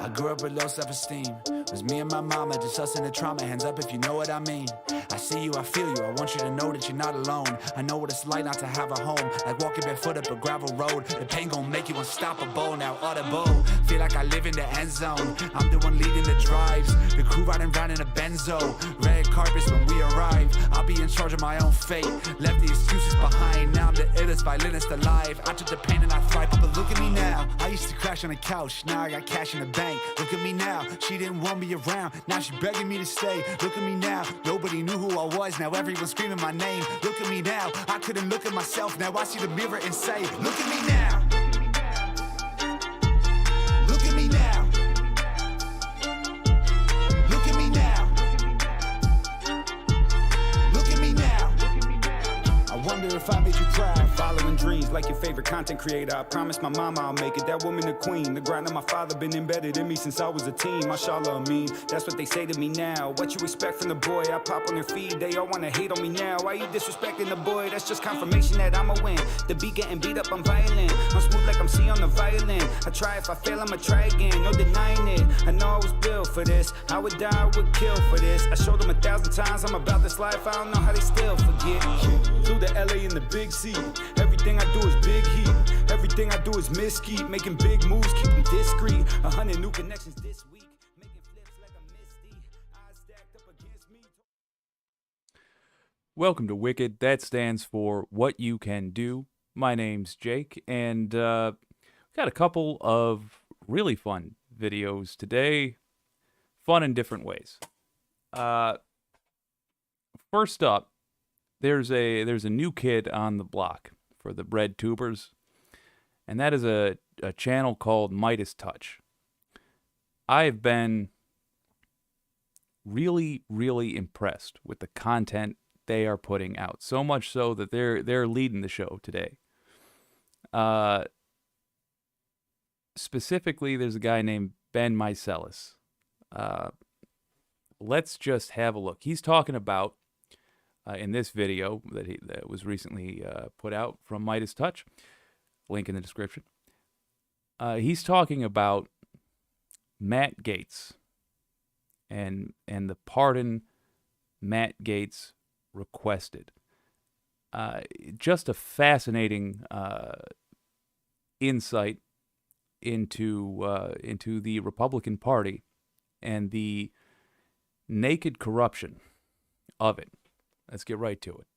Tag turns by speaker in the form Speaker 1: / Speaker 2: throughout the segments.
Speaker 1: I grew up with low self-esteem. It was me and my mama, just us in the trauma. Hands up if you know what I mean. I see you, I feel you. I want you to know that you're not alone. I know what it's like not to have a home, like walking barefoot up a gravel road. The pain gon' make you unstoppable. Now audible, feel like I live in the end zone. I'm the one leading the drives, the crew riding round in a benzo. Red carpets when we arrive. I'll be in charge of my own fate. Left the excuses behind. Now I'm the illest violinist alive. I took the pain and I thrive. But look at me now. I used to crash on the couch. Now I got cash in the bank. Look at me now. She didn't want me around. Now she begging me to stay. Look at me now. Nobody knew who I was. Now everyone's screaming my name. Look at me now. I couldn't look at myself. Now I see the mirror and say, look at me now. Look at me now. Look at me now. Look at me now. I wonder if I made you proud.
Speaker 2: Following dreams like your favorite content creator. I promised my mama I'll make it. That woman the queen. The grind of my father been embedded in me since I was a teen. Mashallah, I mean, that's what they say to me now. What you expect from the boy? I pop on their feed. They all wanna hate on me now. Why you disrespecting the boy? That's just confirmation that I'ma win. The beat getting beat up, I'm violent. I'm smooth like I'm C on the violin. I try, if I fail, I'ma try again. No denying it. I know I was built for this. I would die, I would kill for this. I showed them 1,000 times I'm about this life. I don't know how they still forget. Flew to LA in the big seat. Everything I do is big heat. Everything I do is mesquite. Making big moves, keep them discreet. 100 new connections this week. Making flips like a misty. Eyes stacked up against me.
Speaker 3: Welcome to Wicked. That stands for What You Can Do. My name's Jake, and we've got a couple of really fun videos today. Fun in different ways. First up, there's a new kid on the block for the bread tubers, and that is a channel called MeidasTouch. I have been really, really impressed with the content they are putting out. So much so that they're leading the show today. Specifically, there's a guy named Ben Meiselas. Let's just have a look. He's talking about in this video that was recently put out from MeidasTouch, link in the description. He's talking about Matt Gaetz and the pardon Matt Gaetz requested. Just a fascinating insight into the Republican Party and the naked corruption of it. Let's get right to it.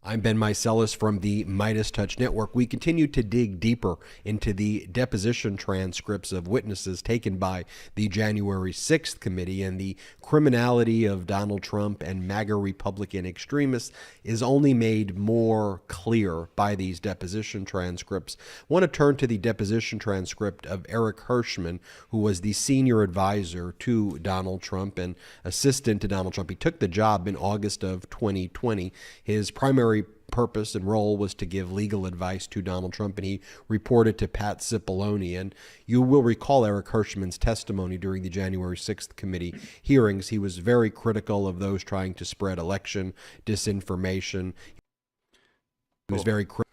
Speaker 4: I'm Ben Meiselas from the MeidasTouch Network. We continue to dig deeper into the deposition transcripts of witnesses taken by the January 6th committee, and the criminality of Donald Trump and MAGA Republican extremists is only made more clear by these deposition transcripts. I want to turn to the deposition transcript of Eric Hirschman, who was the senior advisor to Donald Trump and assistant to Donald Trump. He took the job in August of 2020. His primary purpose and role was to give legal advice to Donald Trump, and he reported to Pat Cipollone. And you will recall Eric Hirschman's testimony during the January 6th committee hearings. He was very critical of those trying to spread election disinformation. He was very critical.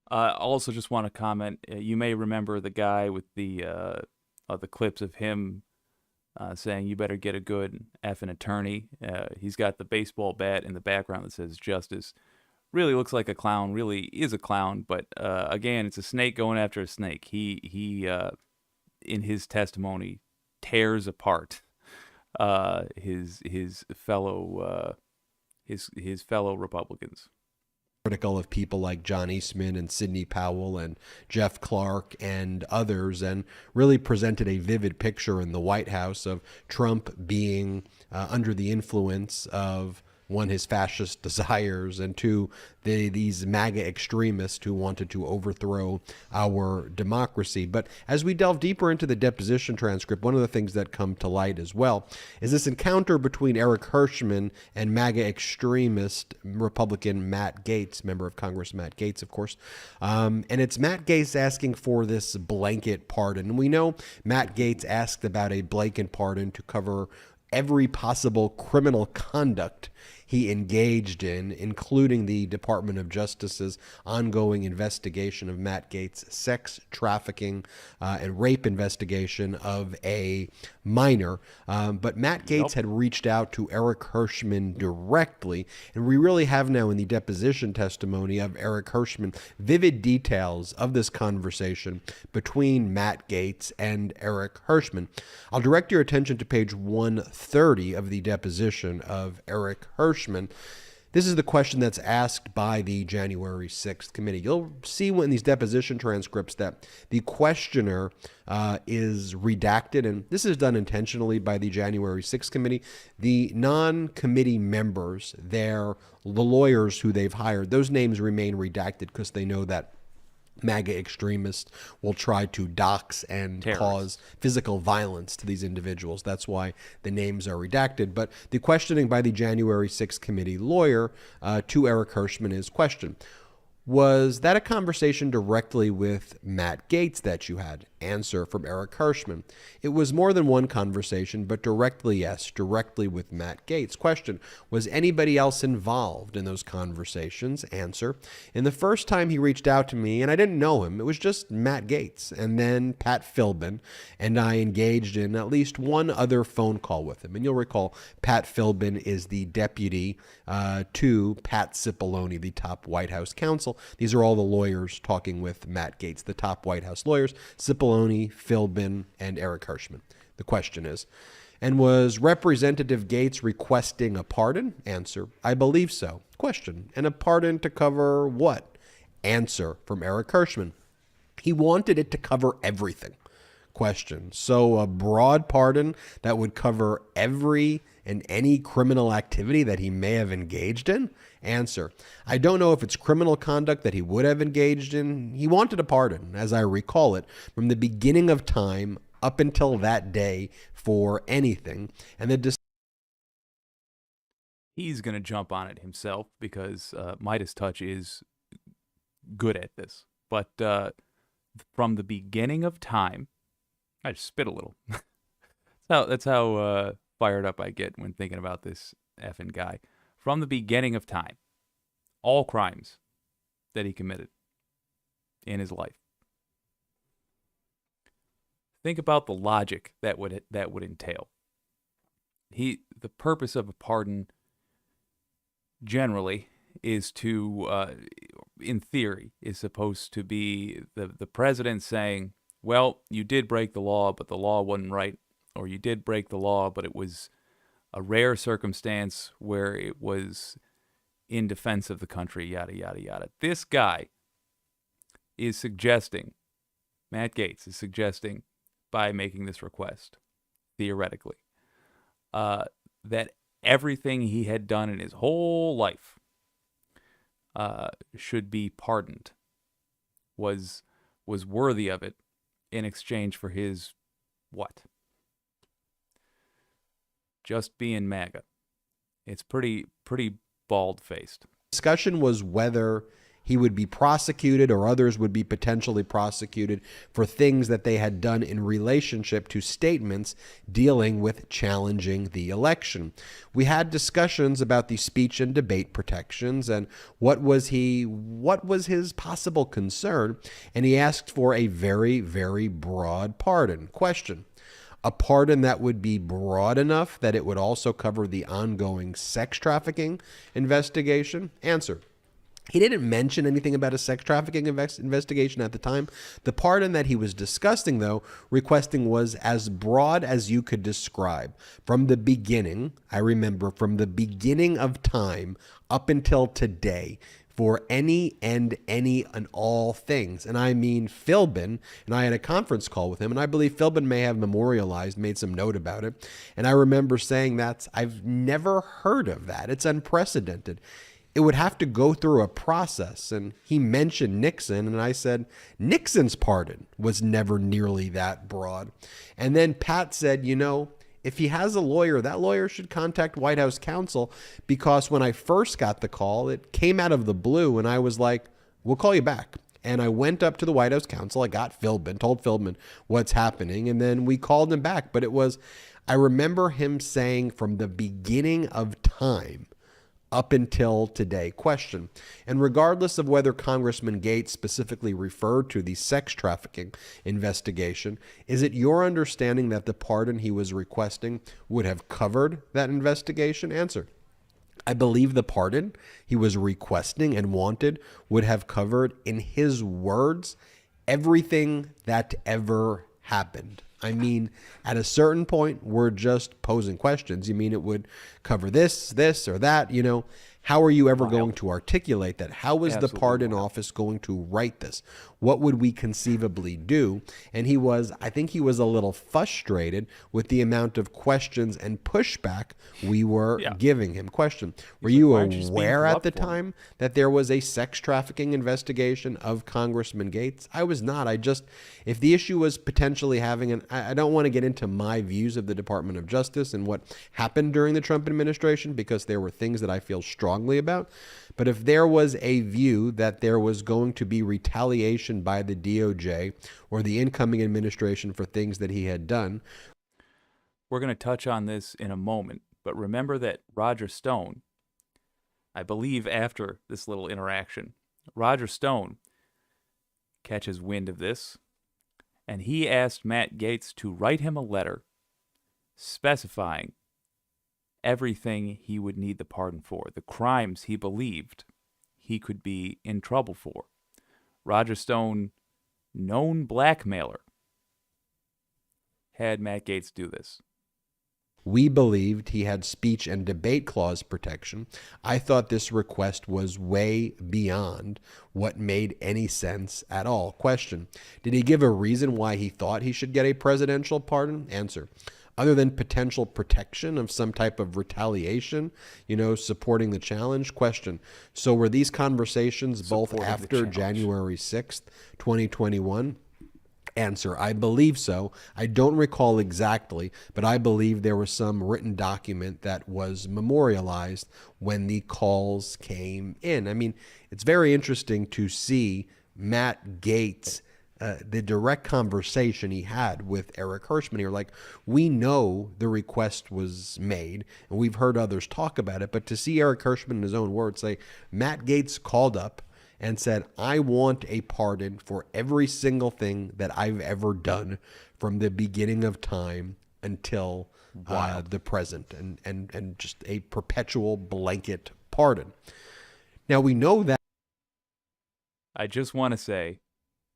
Speaker 3: Also, just want to comment. You may remember the guy with the clips of him saying, "You better get a good effing attorney." He's got the baseball bat in the background that says "Justice." Really looks like a clown. Really is a clown. But again, it's a snake going after a snake. He in his testimony tears apart his fellow Republicans.
Speaker 4: Critical of people like John Eastman and Sidney Powell and Jeff Clark and others, and really presented a vivid picture in the White House of Trump being under the influence of, one, his fascist desires, and two, these MAGA extremists who wanted to overthrow our democracy. But as we delve deeper into the deposition transcript, one of the things that come to light as well is this encounter between Eric Hirschman and MAGA extremist Republican Matt Gaetz, member of Congress Matt Gaetz, of course. And it's Matt Gaetz asking for this blanket pardon. And we know Matt Gaetz asked about a blanket pardon to cover every possible criminal conduct he engaged in, including the Department of Justice's ongoing investigation of Matt Gaetz' sex trafficking and rape investigation of a minor. But Matt Gaetz had reached out to Eric Hirschman directly, and we really have now in the deposition testimony of Eric Hirschman vivid details of this conversation between Matt Gaetz and Eric Hirschman. I'll direct your attention to page 130 of the deposition of Eric Hirschman. This is the question that's asked by the January 6th committee. You'll see in these deposition transcripts that the questioner is redacted, and this is done intentionally by the January 6th committee. The non-committee members, the lawyers who they've hired, those names remain redacted because they know that MAGA extremists will try to dox and cause physical violence to these individuals. That's why the names are redacted. But the questioning by the January 6th committee lawyer to Eric Hirschman is question: was that a conversation directly with Matt Gaetz that you had? Answer from Eric Hirschman: it was more than one conversation, but directly, yes, directly with Matt Gaetz. Question: was anybody else involved in those conversations? Answer: in the first time he reached out to me, and I didn't know him, it was just Matt Gaetz, and then Pat Philbin, and I engaged in at least one other phone call with him. And you'll recall Pat Philbin is the deputy to Pat Cipollone, the top White House counsel. These are all the lawyers talking with Matt Gaetz, the top White House lawyers: Cipollone, Philbin, and Eric Hirschman. The question is, and was Representative Gaetz requesting a pardon? Answer: I believe so. Question: and a pardon to cover what? Answer from Eric Hirschman: he wanted it to cover everything. Question: so a broad pardon that would cover every and any criminal activity that he may have engaged in? Answer: I don't know if it's criminal conduct that he would have engaged in. He wanted a pardon, as I recall it, from the beginning of time up until that day for anything. And the
Speaker 3: he's going to jump on it himself because MeidasTouch is good at this. But from the beginning of time, I just spit a little. That's how fired up I get when thinking about this effing guy. From the beginning of time, all crimes that he committed in his life. Think about the logic that would entail. The purpose of a pardon generally is to, in theory, is supposed to be the president saying, well, you did break the law, but the law wasn't right, or you did break the law, but it was a rare circumstance where it was in defense of the country, yada, yada, yada. This guy is suggesting, Matt Gaetz is suggesting, by making this request, theoretically, that everything he had done in his whole life should be pardoned, was worthy of it in exchange for his what? Just being MAGA. It's pretty bald-faced.
Speaker 4: Discussion was whether he would be prosecuted or others would be potentially prosecuted for things that they had done in relationship to statements dealing with challenging the election. We had discussions about the speech and debate protections and what was his possible concern, and he asked for a very, very broad pardon. Question: a pardon that would be broad enough that it would also cover the ongoing sex trafficking investigation? Answer: he didn't mention anything about a sex trafficking investigation at the time. The pardon that he was discussing, though, requesting was as broad as you could describe. From the beginning, I remember, from the beginning of time up until today, for any and all things. And I mean Philbin, and I had a conference call with him, and I believe Philbin may have memorialized, made some note about it. And I remember saying I've never heard of that. It's unprecedented. It would have to go through a process. And he mentioned Nixon, and I said, Nixon's pardon was never nearly that broad. And then Pat said, if he has a lawyer, that lawyer should contact White House counsel, because when I first got the call, it came out of the blue, and I was like, we'll call you back. And I went up to the White House counsel. I got Philbin, told Philbin what's happening, and then we called him back. But I remember him saying from the beginning of time up until today. Question. And regardless of whether Congressman Gaetz specifically referred to the sex trafficking investigation, is it your understanding that the pardon he was requesting would have covered that investigation? Answer. I believe the pardon he was requesting and wanted would have covered, in his words, everything that ever happened. I mean, at a certain point, we're just posing questions. You mean it would cover this, or that, How are you ever going to articulate that? How is the pardon office going to write this? What would we conceivably do? And I think he was a little frustrated with the amount of questions and pushback we were giving him. Question. Were you aware at the time that there was a sex trafficking investigation of Congressman Gaetz? I was not. If the issue was potentially having I don't want to get into my views of the Department of Justice and what happened during the Trump administration, because there were things that I feel strongly about. But if there was a view that there was going to be retaliation by the DOJ or the incoming administration for things that he had done.
Speaker 3: We're going to touch on this in a moment, but remember that Roger Stone, I believe after this little interaction, Roger Stone catches wind of this, and he asked Matt Gaetz to write him a letter specifying everything he would need the pardon for, the crimes he believed he could be in trouble for. Roger Stone, known blackmailer, had Matt Gaetz do this.
Speaker 4: We believed he had speech and debate clause protection. I thought this request was way beyond what made any sense at all. Question. Did he give a reason why he thought he should get a presidential pardon? Answer. Other than potential protection of some type of retaliation, supporting the challenge? Question. So were these conversations both after January 6th, 2021? Answer. I believe so. I don't recall exactly, but I believe there was some written document that was memorialized when the calls came in. I mean, it's very interesting to see Matt Gaetz, the direct conversation he had with Eric Hirschman here. Like, we know the request was made, and we've heard others talk about it, but to see Eric Hirschman in his own words say, Matt Gaetz called up and said, I want a pardon for every single thing that I've ever done from the beginning of time until the present, and just a perpetual blanket pardon. Now, we know that.
Speaker 3: I just want to say,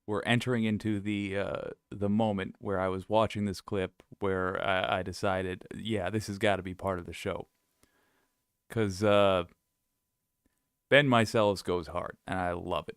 Speaker 3: we're entering into the moment where I was watching this clip where I decided, this has got to be part of the show. Because Ben Meiselas goes hard, and I love it.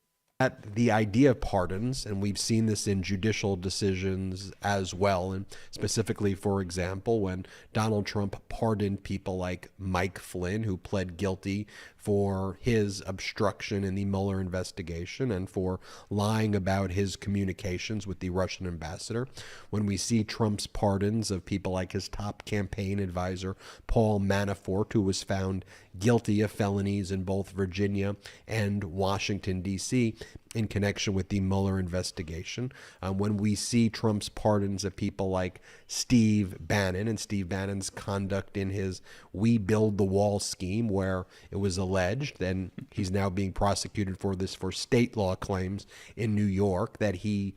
Speaker 4: The idea of pardons, and we've seen this in judicial decisions as well, and specifically, for example, when Donald Trump pardoned people like Mike Flynn, who pled guilty for his obstruction in the Mueller investigation and for lying about his communications with the Russian ambassador. When we see Trump's pardons of people like his top campaign advisor, Paul Manafort, who was found guilty of felonies in both Virginia and Washington, D.C., in connection with the Mueller investigation. When we see Trump's pardons of people like Steve Bannon and Steve Bannon's conduct in his We Build the Wall scheme, where it was alleged, and he's now being prosecuted for this for state law claims in New York, that he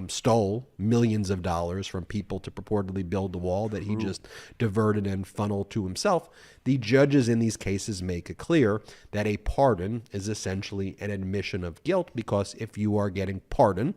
Speaker 4: stole millions of dollars from people to purportedly build the wall that he just diverted and funneled to himself. The judges in these cases make it clear that a pardon is essentially an admission of guilt, because if you are getting pardon,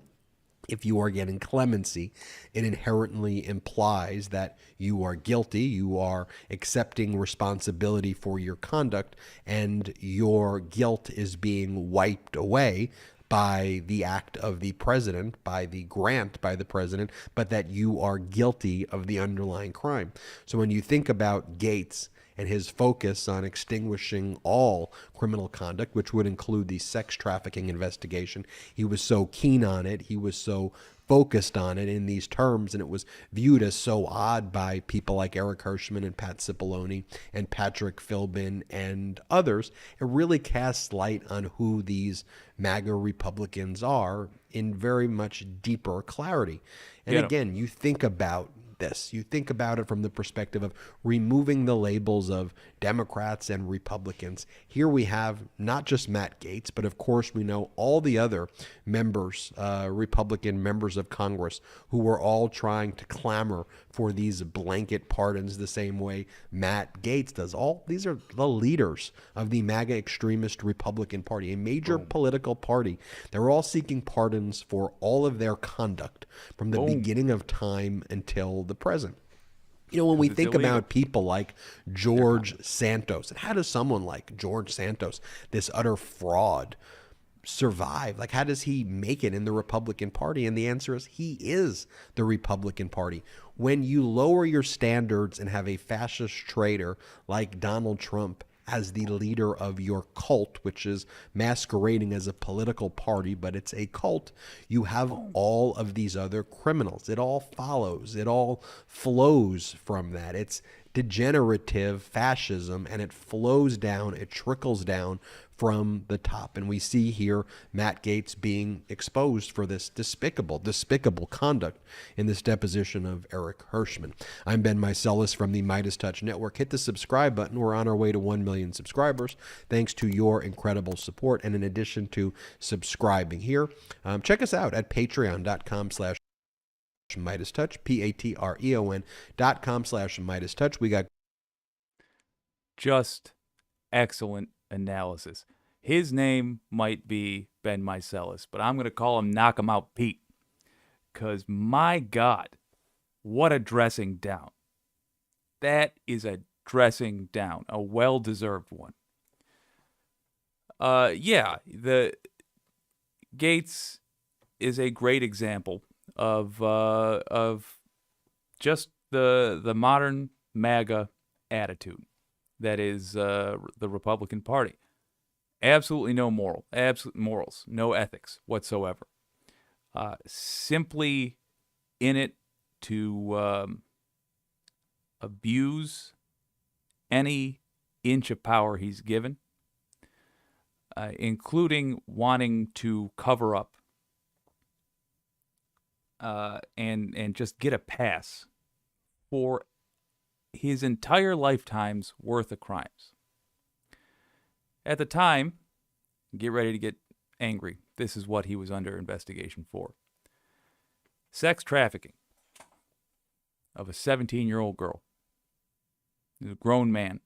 Speaker 4: if you are getting clemency, it inherently implies that you are guilty, you are accepting responsibility for your conduct, and your guilt is being wiped away by the act of the president, by the grant by the president, but that you are guilty of the underlying crime. So when you think about Gaetz and his focus on extinguishing all criminal conduct, which would include the sex trafficking investigation, he was so keen on it, he was so focused on it in these terms, and it was viewed as so odd by people like Eric Hirschman and Pat Cipollone and Patrick Philbin and others. It really casts light on who these MAGA Republicans are in very much deeper clarity. And again, you think about this. You think about it from the perspective of removing the labels of Democrats and Republicans. Here we have not just Matt Gaetz, but of course we know all the other members, Republican members of Congress, who were all trying to clamor for these blanket pardons the same way Matt Gaetz does. All these are the leaders of the MAGA extremist Republican Party, a major political party. They're all seeking pardons for all of their conduct from the beginning of time until the present. You know, when we think about people like George Santos, and how does someone like George Santos, this utter fraud, survive? Like, how does he make it in the Republican Party? And the answer is he is the Republican Party. When you lower your standards and have a fascist traitor like Donald Trump as the leader of your cult, which is masquerading as a political party, but it's a cult, you have all of these other criminals. It all follows. It all flows from that. It's degenerative fascism, and it flows down, it trickles down from the top. And we see here Matt Gaetz being exposed for this despicable conduct in this deposition of Eric Hirschman. I'm Ben Meiselas from the MeidasTouch Network. Hit the subscribe button. We're on our way to 1 million subscribers, thanks to your incredible support. And in addition to subscribing here, check us out at patreon.com/MeidasTouch, patreon.com/MeidasTouch. We got
Speaker 3: Just excellent analysis. His name might be Ben Meiselas, but I'm going to call him Knock 'em Out Pete. Because, my God, what a dressing down. That is a dressing down, a well-deserved one. The Gaetz is a great example of just the modern MAGA attitude that is the Republican Party. Absolutely no morals, no ethics whatsoever. Simply in it to abuse any inch of power he's given, including wanting to cover up and just get a pass for his entire lifetime's worth of crimes. At the time, get ready to get angry. This is what he was under investigation for. Sex trafficking of a 17-year-old girl. He's a grown man.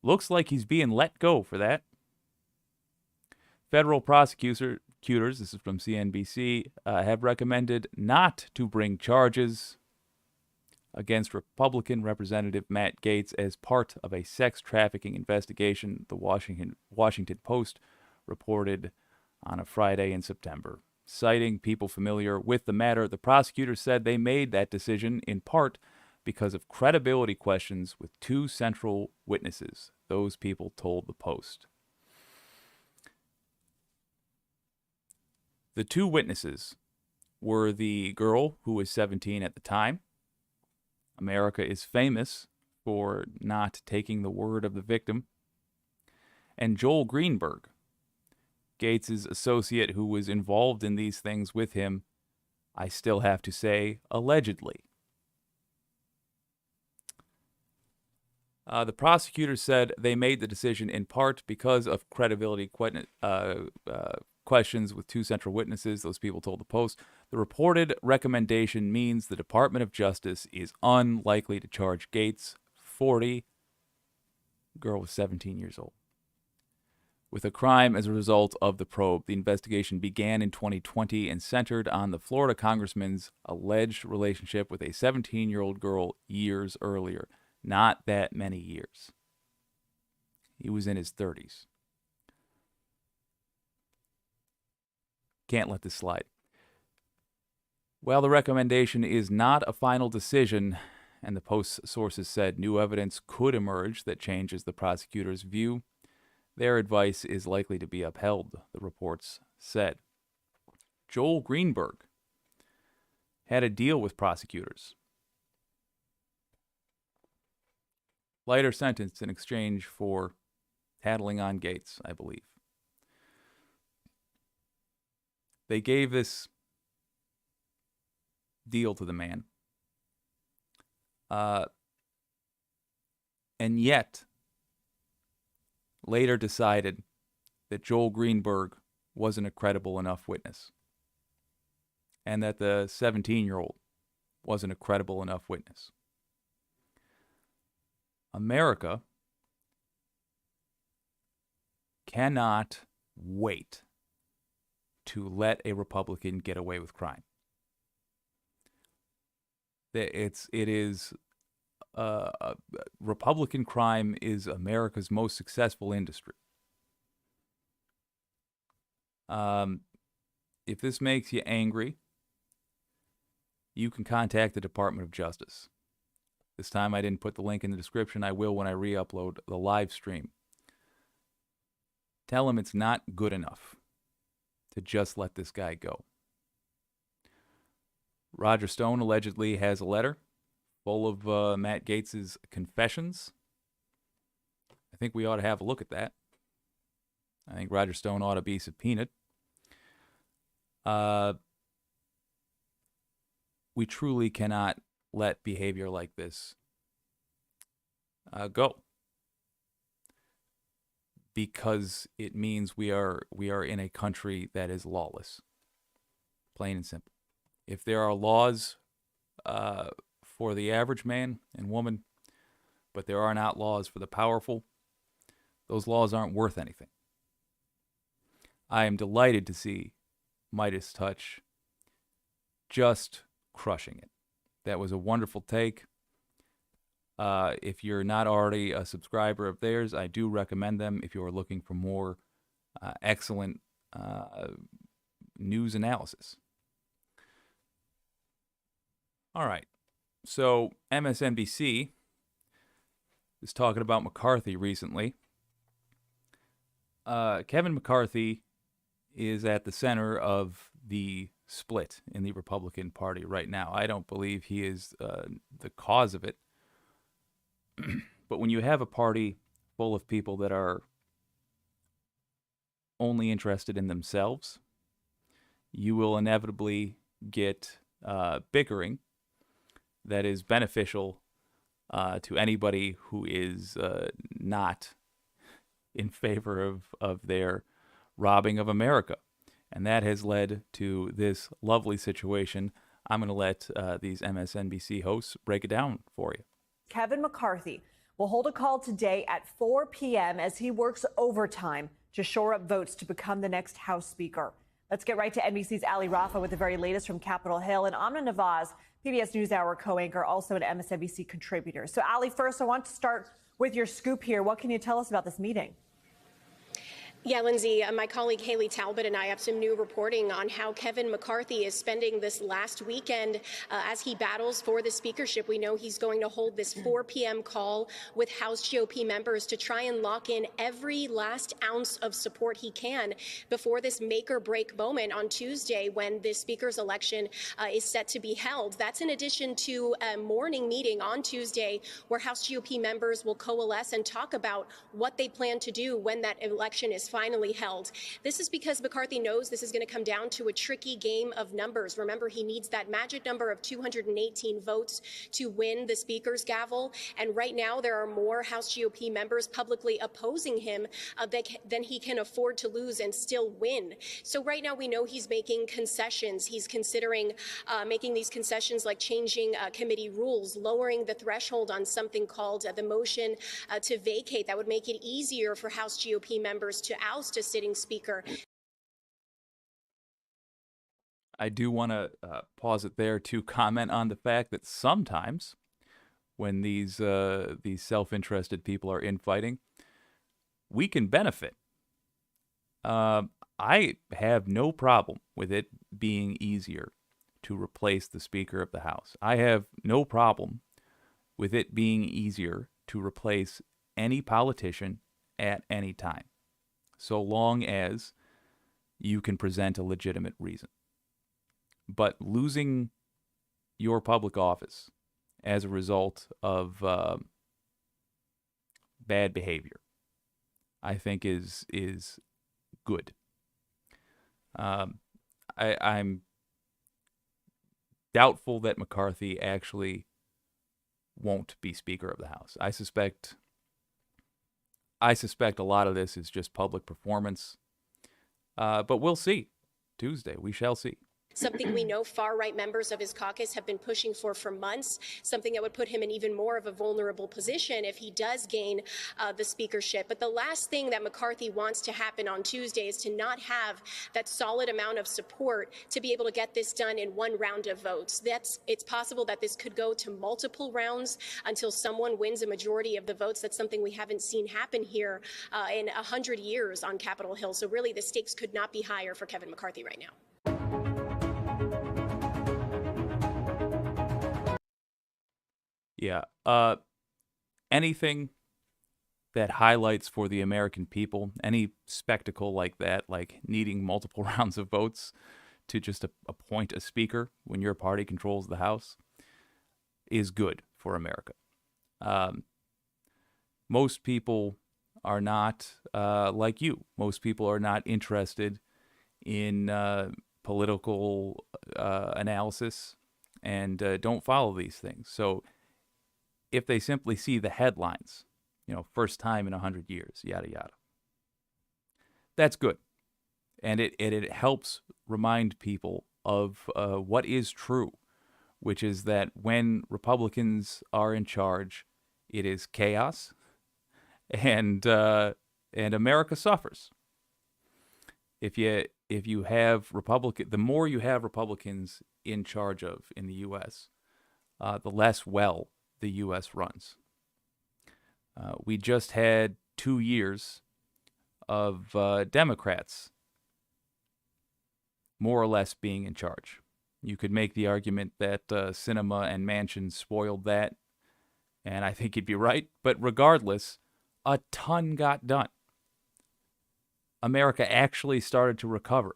Speaker 3: Looks like he's being let go for that. Federal prosecutors, this is from CNBC, have recommended not to bring charges against Republican Representative Matt Gaetz as part of a sex trafficking investigation, the Washington Post reported on a Friday in September. Citing people familiar with the matter, the prosecutors said they made that decision in part because of credibility questions with two central witnesses. Those people told the Post. The two witnesses were the girl who was 17 at the time. America is famous for not taking the word of the victim. And Joel Greenberg, Gaetz's associate who was involved in these things with him, I still have to say, allegedly. The prosecutors said they made the decision in part because of credibility questions with two central witnesses. Those people told the Post. The reported recommendation means the Department of Justice is unlikely to charge Gaetz, 40, girl was 17 years old, with a crime as a result of the probe. The investigation began in 2020 and centered on the Florida congressman's alleged relationship with a 17-year-old girl years earlier. Not that many years. He was in his 30s. Can't let this slide. While the recommendation is not a final decision, and the Post sources said new evidence could emerge that changes the prosecutor's view, their advice is likely to be upheld, the reports said. Joel Greenberg had a deal with prosecutors. Lighter sentence in exchange for tattling on Gaetz, I believe. they gave this deal to the man. And yet, later decided that Joel Greenberg wasn't a credible enough witness, and that the 17-year-old wasn't a credible enough witness. America cannot wait to let a Republican get away with crime. Republican crime is America's most successful industry. If this makes you angry, you can contact the Department of Justice. This time I didn't put the link in the description. I will when I re-upload the live stream. Tell them it's not good enough to just let this guy go. Roger Stone allegedly has a letter full of Matt Gaetz' confessions. I think we ought to have a look at that. I think Roger Stone ought to be subpoenaed. We truly cannot let behavior like this go, because it means we are in a country that is lawless, plain and simple. If there are laws for the average man and woman, but there are not laws for the powerful, those laws aren't worth anything. I am delighted to see MeidasTouch just crushing it. That was a wonderful take. If you're not already a subscriber of theirs, I do recommend them if you are looking for more excellent news analysis. All right. So MSNBC is talking about McCarthy recently. Kevin McCarthy is at the center of the split in the Republican Party right now. I don't believe he is the cause of it. But when you have a party full of people that are only interested in themselves, you will inevitably get bickering that is beneficial to anybody who is not in favor of their robbing of America. And that has led to this lovely situation. I'm going to let these MSNBC hosts break it down for you.
Speaker 5: Kevin McCarthy will hold a call today at 4 p.m. as he works overtime to shore up votes to become the next House Speaker. Let's get right to NBC's Ali Rafa with the very latest from Capitol Hill, and Amna Nawaz, PBS NewsHour co-anchor, also an MSNBC contributor. So, Ali, first, I want to start with your scoop here. What can you tell us about this meeting?
Speaker 6: Yeah, Lindsay, my colleague Haley Talbot and I have some new reporting on how Kevin McCarthy is spending this last weekend as he battles for the speakership. We know he's going to hold this 4 p.m. call with House GOP members to try and lock in every last ounce of support he can before this make or break moment on Tuesday when the speaker's election is set to be held. That's in addition to a morning meeting on Tuesday where House GOP members will coalesce and talk about what they plan to do when that election is finally held. This is because McCarthy knows this is going to come down to a tricky game of numbers. Remember, he needs that magic number of 218 votes to win the speaker's gavel. And right now, there are more House GOP members publicly opposing him than he can afford to lose and still win. So right now, we know he's making concessions. He's considering making these concessions like changing committee rules, lowering the threshold on something called the motion to vacate. That would make it easier for House GOP members to oust a sitting speaker.
Speaker 3: I do want to pause it there to comment on the fact that sometimes when these self-interested people are infighting, we can benefit. I have no problem with it being easier to replace the Speaker of the House. I have no problem with it being easier to replace any politician at any time, so long as you can present a legitimate reason. But losing your public office as a result of bad behavior, I think is good. I'm doubtful that McCarthy actually won't be Speaker of the House. I suspect a lot of this is just public performance. But we'll see. Tuesday, we shall see.
Speaker 6: Something we know far-right members of his caucus have been pushing for months, something that would put him in even more of a vulnerable position if he does gain the speakership. But the last thing that McCarthy wants to happen on Tuesday is to not have that solid amount of support to be able to get this done in one round of votes. It's possible that this could go to multiple rounds until someone wins a majority of the votes. That's something we haven't seen happen here in 100 years on Capitol Hill. So really, the stakes could not be higher for Kevin McCarthy right now.
Speaker 3: Yeah. Anything that highlights for the American people, any spectacle like that, like needing multiple rounds of votes to just appoint a speaker when your party controls the House, is good for America. Most people are not like you. Most people are not interested in political analysis and don't follow these things. So if they simply see the headlines, first time in 100 years, yada, yada, that's good. And it helps remind people of what is true, which is that when Republicans are in charge, it is chaos, and America suffers. If you have the more you have Republicans in charge in the U.S., the less well the U.S. runs. We just had 2 years of Democrats more or less being in charge. You could make the argument that Sinema and Manchin spoiled that, and I think you'd be right. But regardless, a ton got done. America actually started to recover.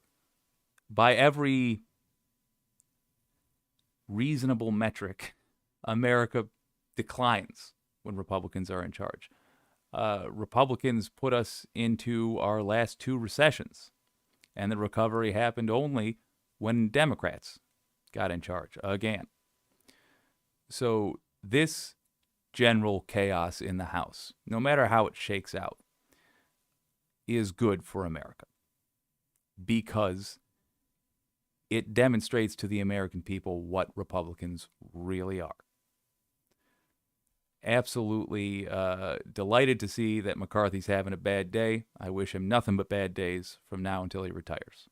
Speaker 3: By every reasonable metric, America declines when Republicans are in charge. Republicans put us into our last 2 recessions, and the recovery happened only when Democrats got in charge again. So this general chaos in the House, no matter how it shakes out, is good for America because it demonstrates to the American people what Republicans really are. Absolutely delighted to see that McCarthy's having a bad day. I wish him nothing but bad days from now until he retires.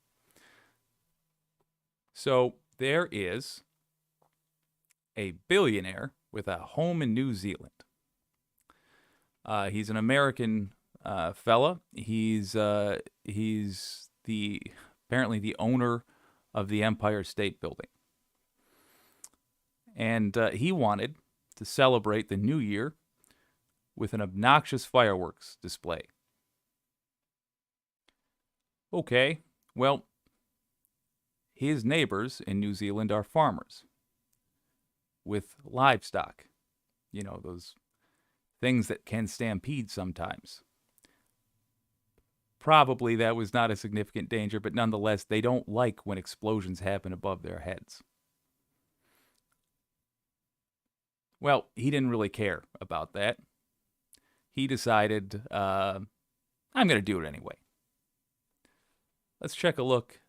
Speaker 3: So there is a billionaire with a home in New Zealand. He's an American fella. He's apparently the owner of the Empire State Building. And he wanted to celebrate the new year with an obnoxious fireworks display. Okay, well, his neighbors in New Zealand are farmers with livestock. Those things that can stampede sometimes. Probably that was not a significant danger, but nonetheless, they don't like when explosions happen above their heads. Well, he didn't really care about that. He decided, I'm going to do it anyway. Let's check a look.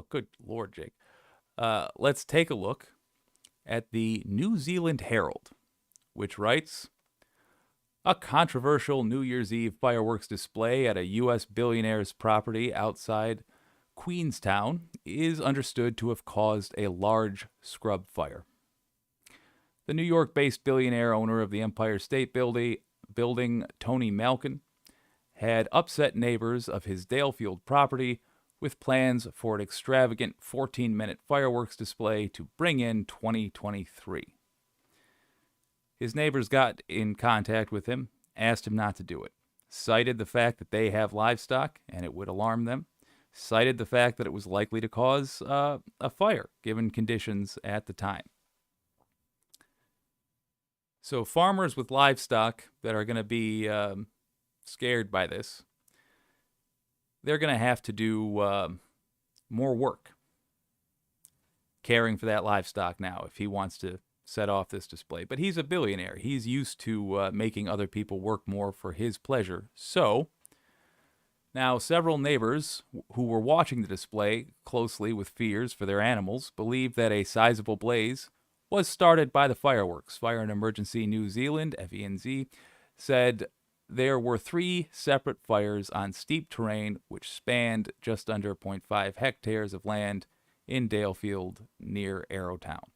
Speaker 3: Good Lord, Jake. Let's take a look at the New Zealand Herald, which writes, a controversial New Year's Eve fireworks display at a U.S. billionaire's property outside Queenstown is understood to have caused a large scrub fire. The New York-based billionaire owner of the Empire State Building, Tony Malkin, had upset neighbors of his Dalefield property with plans for an extravagant 14-minute fireworks display to bring in 2023. His neighbors got in contact with him, asked him not to do it, cited the fact that they have livestock and it would alarm them, cited the fact that it was likely to cause a fire given conditions at the time. So farmers with livestock that are going to be scared by this, they're going to have to do more work caring for that livestock now if he wants to set off this display. But he's a billionaire. He's used to making other people work more for his pleasure. So now several neighbors who were watching the display closely with fears for their animals believe that a sizable blaze was started by the fireworks. Fire and Emergency New Zealand, FENZ, said there were 3 separate fires on steep terrain which spanned just under 0.5 hectares of land in Dalefield near Arrowtown.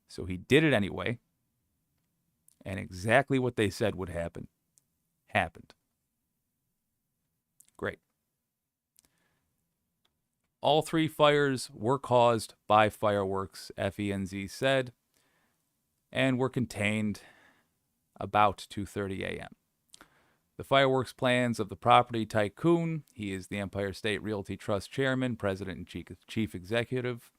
Speaker 3: So he did it anyway, and exactly what they said would happen happened. Great. All 3 fires were caused by fireworks, FENZ said, and were contained about 2:30 a.m. The fireworks plans of the property tycoon, he is the Empire State Realty Trust chairman, president, and chief executive,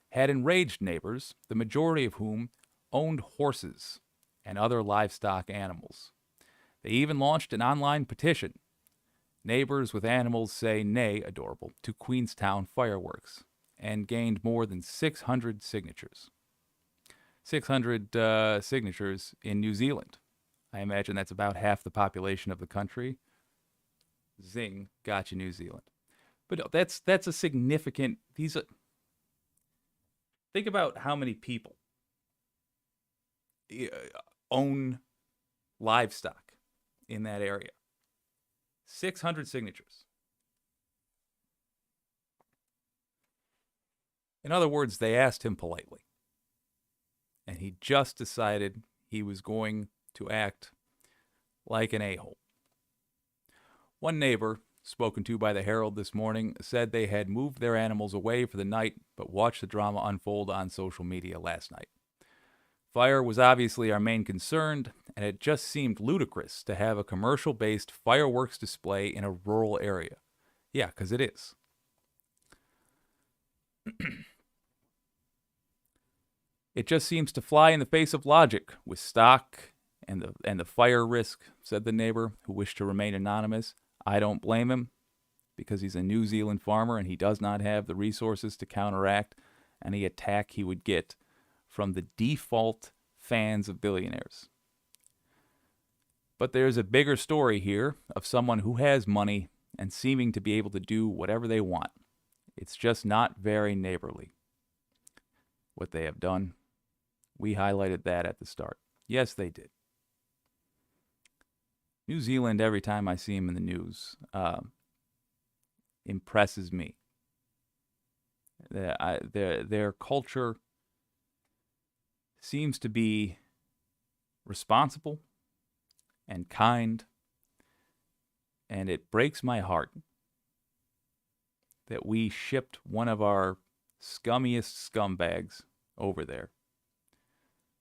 Speaker 3: had enraged neighbors, the majority of whom owned horses and other livestock animals. They even launched an online petition. Neighbors with animals say nay, adorable, to Queenstown fireworks, and gained more than 600 signatures. 600 signatures in New Zealand. I imagine that's about half the population of the country. Zing, gotcha, New Zealand. But no, that's a significant. Think about how many people own livestock in that area. 600 signatures. In other words, they asked him politely. And he just decided he was going to act like an a-hole. One neighbor, spoken to by the Herald this morning, said they had moved their animals away for the night, but watched the drama unfold on social media last night. Fire was obviously our main concern, and it just seemed ludicrous to have a commercial-based fireworks display in a rural area. Yeah, because it is. It just seems to fly in the face of logic with stock and the fire risk, said the neighbor, who wished to remain anonymous. I don't blame him, because he's a New Zealand farmer and he does not have the resources to counteract any attack he would get from the default fans of billionaires. But there's a bigger story here of someone who has money and seeming to be able to do whatever they want. It's just not very neighborly, what they have done. We highlighted that at the start. Yes, they did. New Zealand, every time I see them in the news, impresses me. Their culture seems to be responsible and kind, and it breaks my heart that we shipped one of our scummiest scumbags over there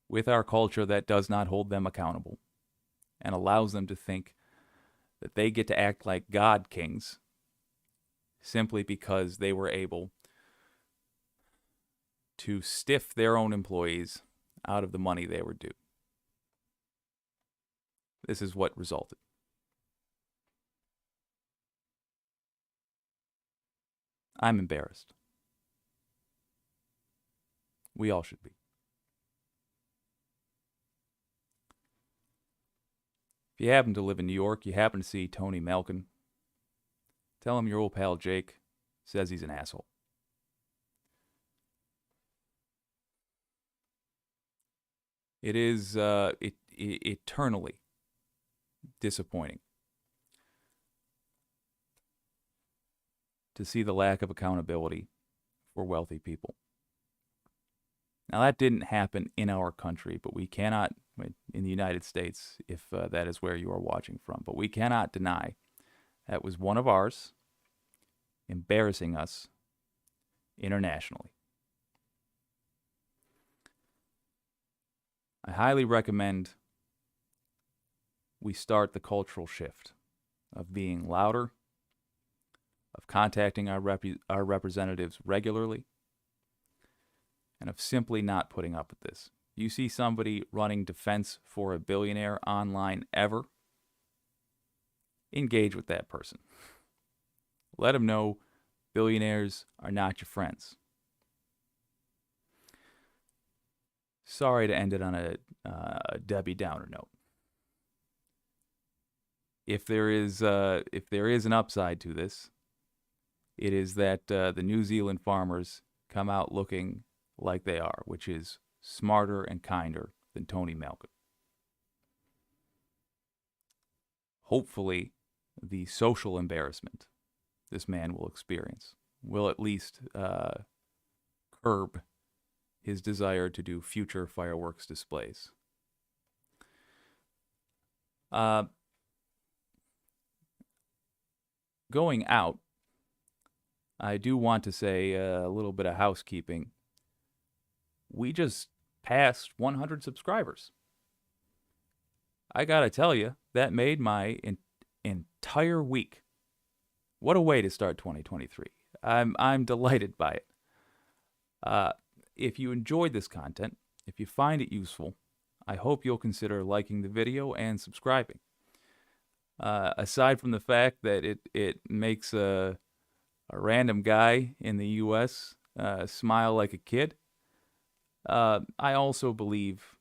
Speaker 3: with our culture that does not hold them accountable and allows them to think that they get to act like God kings simply because they were able to stiff their own employees out of the money they were due. This is what resulted. I'm embarrassed. We all should be. If you happen to live in New York, you happen to see Tony Malkin, tell him your old pal Jake says he's an asshole. It is eternally disappointing to see the lack of accountability for wealthy people. Now, that didn't happen in our country, but we cannot, in the United States, if that is where you are watching from, but we cannot deny that was one of ours, embarrassing us internationally. I highly recommend we start the cultural shift of being louder, of contacting our representatives regularly, and of simply not putting up with this. You see somebody running defense for a billionaire online ever, engage with that person. Let them know Billionaires are not your friends. Sorry to end it on a Debbie Downer note. If there is an upside to this, it is that the New Zealand farmers come out looking like they are, which is smarter and kinder than Tony Malkin. Hopefully, the social embarrassment this man will experience will at least curb his desire to do future fireworks displays. Going out, I do want to say a little bit of housekeeping. We just passed 100 subscribers. I gotta tell you, that made my entire week. What a way to start 2023. I'm delighted by it. If you enjoyed this content, if you find it useful, I hope you'll consider liking the video and subscribing. Aside from the fact that it makes a random guy in the U.S. Smile like a kid, I also believe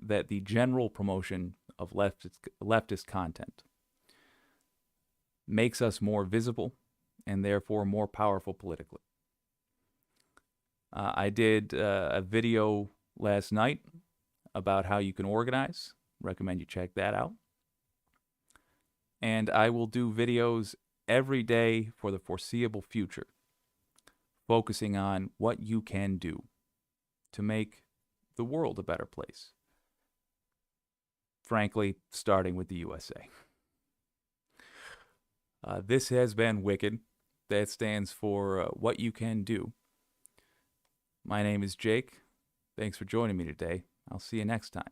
Speaker 3: that the general promotion of leftist content makes us more visible and therefore more powerful politically. I did a video last night about how you can organize. Recommend you check that out. And I will do videos every day for the foreseeable future, focusing on what you can do to make the world a better place. Frankly, starting with the USA. This has been Wicked. That stands for What You Can Do. My name is Jake. Thanks for joining me today. I'll see you next time.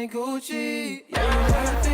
Speaker 7: Gucci, yeah, you